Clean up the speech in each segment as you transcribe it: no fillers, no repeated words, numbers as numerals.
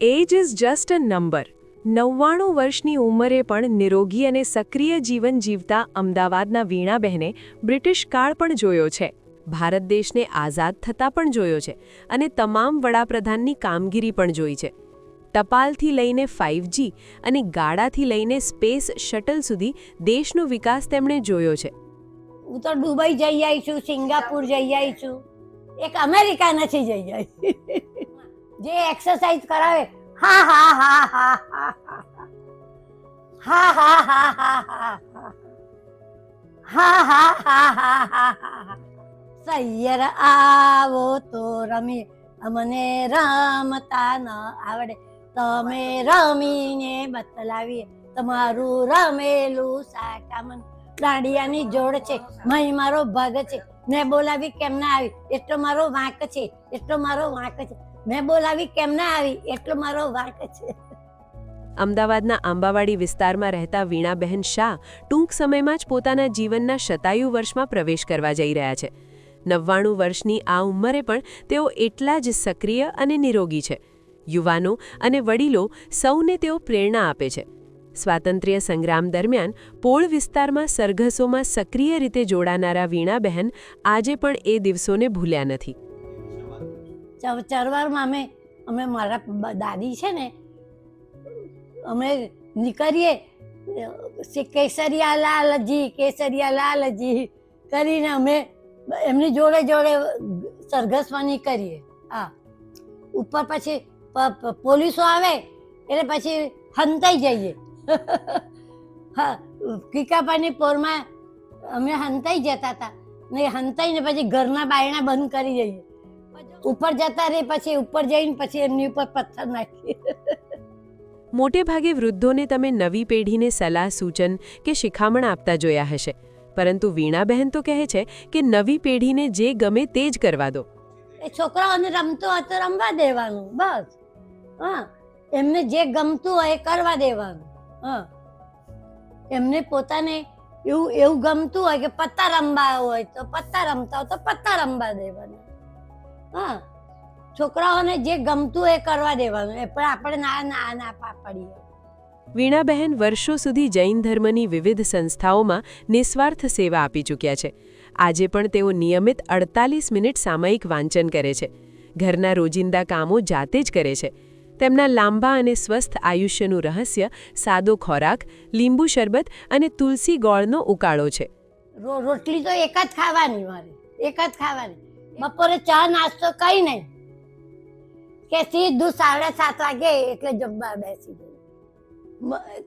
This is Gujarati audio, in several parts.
Age is just a number. 99 વર્ષની ઉંમરે પણ નિરોગી અને સક્રિય જીવન જીવતા અમદાવાદના વીણાબહેને બ્રિટિશ કાળ પણ જોયો છે, ભારત દેશને આઝાદ થતાં પણ જોયો છે અને તમામ વડાપ્રધાનની કામગીરી પણ જોઈ છે. ટપાલથી લઈને 5G અને ગાડાથી લઈને સ્પેસ શટલ સુધી દેશનો વિકાસ તેમણે જોયો છે. હું તો દુબઈ જઈ આવી છું, સિંગાપુર જઈ આવી છું, એક અમેરિકા નથી જઈ આવી. જે એક્સરસાઇઝ કરાવે હા હા હા હા હા હા હા હા હા હા હા હા હા હા હા હા સૈયર આવો તો રમીએ, અમને રમતા ન આવડે, તમે રમીને બતલાવીએ તમારું રમેલું સાકામન. દાંડિયાની જોડ છે, મહી મારો ભાગ છે, મેં બોલાવી કેમ ના આવી એટલો મારો વાંક છે, એટલો મારો વાંક છે, મેં બોલાવી કેમ ના આવી એટલો મારો વાંક છે. અમદાવાદના આંબાવાડી વિસ્તારમાં રહેતા વીણાબહેન શાહ ટૂંક સમયમાં જ પોતાના જીવનના શતાયુ વર્ષમાં પ્રવેશ કરવા જઈ રહ્યા છે. 99 વર્ષની આ ઉંમરે પણ તેઓ એટલા જ સક્રિય અને નિરોગી છે. યુવાનો અને વડીલો સૌને તેઓ પ્રેરણા આપે છે. સ્વાતંત્ર્ય સંગ્રામ દરમિયાન પોળ વિસ્તારમાં સરઘસોમાં સક્રિય રીતે જોડાનારા વીણાબહેન આજે પણ એ દિવસોને ભૂલ્યા નથી. ચરવારમાં અમે મારા દાદી છે ને, અમે નીકળીએ કેસરિયા લાલજી કરીને અમે એમની જોડે જોડે સરઘસમાં નીકળીએ. હા, ઉપર પછી પોલીસો આવે એટલે પછી હંતાઈ જઈએ. હા, કીકાપાની પોરમાં અમે હંતાઈ જતા હતા ને, હંતાઈને પછી ઘરના બાયણા બંધ કરી જઈએ. ઉપર જતા રહી, પછી ઉપર જઈને પછી એમની ઉપર પથ્થર નાખીએ. મોટે ભાગે વૃદ્ધોને તમે નવી પેઢીને સલાહ સૂચન કે શિખામણ આપતા જોયા હશે, પરંતુ વીણાબહેન તો કહે છે કે નવી પેઢીને જે ગમે તે જ કરવા દો. એ છોકરાઓને રમતો હોય તો રમવા દેવાનું, બસ. હા, એમને જે ગમતું હોય એ કરવા દેવાનું. હા, એમને પોતાને એવું ગમતું હોય કે પત્તા રમવા હોય તો પત્તા રમતા હોય તો પત્તા રમવા દેવાના. હા, છોકરાઓને જે ગમતું એ કરવા દેવાનું, એ પણ આપણે ના પાડીએ. વીણાબહેન વર્ષો સુધી જૈન ધર્મની વિવિધ સંસ્થાઓમાં નિસ્વાર્થ સેવા આપી ચૂક્યા છે. આજે પણ તેઓ નિયમિત 48 મિનિટ સામયિક વાંચન કરે છે. ઘરના રોજિંદા કામો જાતે જ કરે છે. તેમના લાંબા અને સ્વસ્થ આયુષ્યનું રહસ્ય સાદો ખોરાક, લીંબુ શરબત અને તુલસી ગોળનો ઉકાળો છે. રોટલી તો એક જ ખાવાની, મારે એક જ ખાવાની. બપોરે ચા નાસ્તો કઈ નહીં, કે સીધું 7:30 વાગે એટલે જમવા બેસી જવું.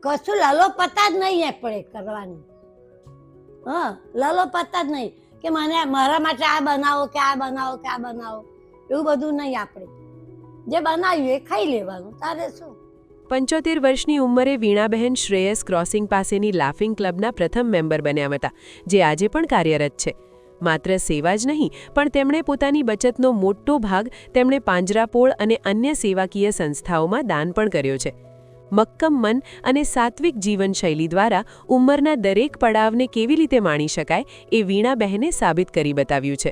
કશું લલો પતા જ નહીં આપણે કરવાની. હા, લલો પતા જ નહીં કે મને મારા માટે આ બનાવો કે આ બનાવો કે આ બનાવો, એવું બધું નહીં. આપણે જે બનાવ્યું એ ખાઈ લેવાનું, તારે શું. 75 વર્ષની ઉંમરે વીણાબહેન શ્રેયસ ક્રોસિંગ પાસેની લાફિંગ ક્લબના પ્રથમ મેમ્બર બન્યા હતા, જે આજે પણ કાર્યરત છે. માત્ર સેવા જ નહીં, પણ તેમણે પોતાની બચતનો મોટો ભાગ તેમણે પાંજરાપોળ અને અન્ય સેવાકીય સંસ્થાઓમાં દાન પણ કર્યો છે. મક્કમ મન અને સાત્વિક જીવનશૈલી દ્વારા ઉંમરના દરેક પડાવને કેવી રીતે માણી શકાય એ વીણાબહેને સાબિત કરી બતાવ્યું છે.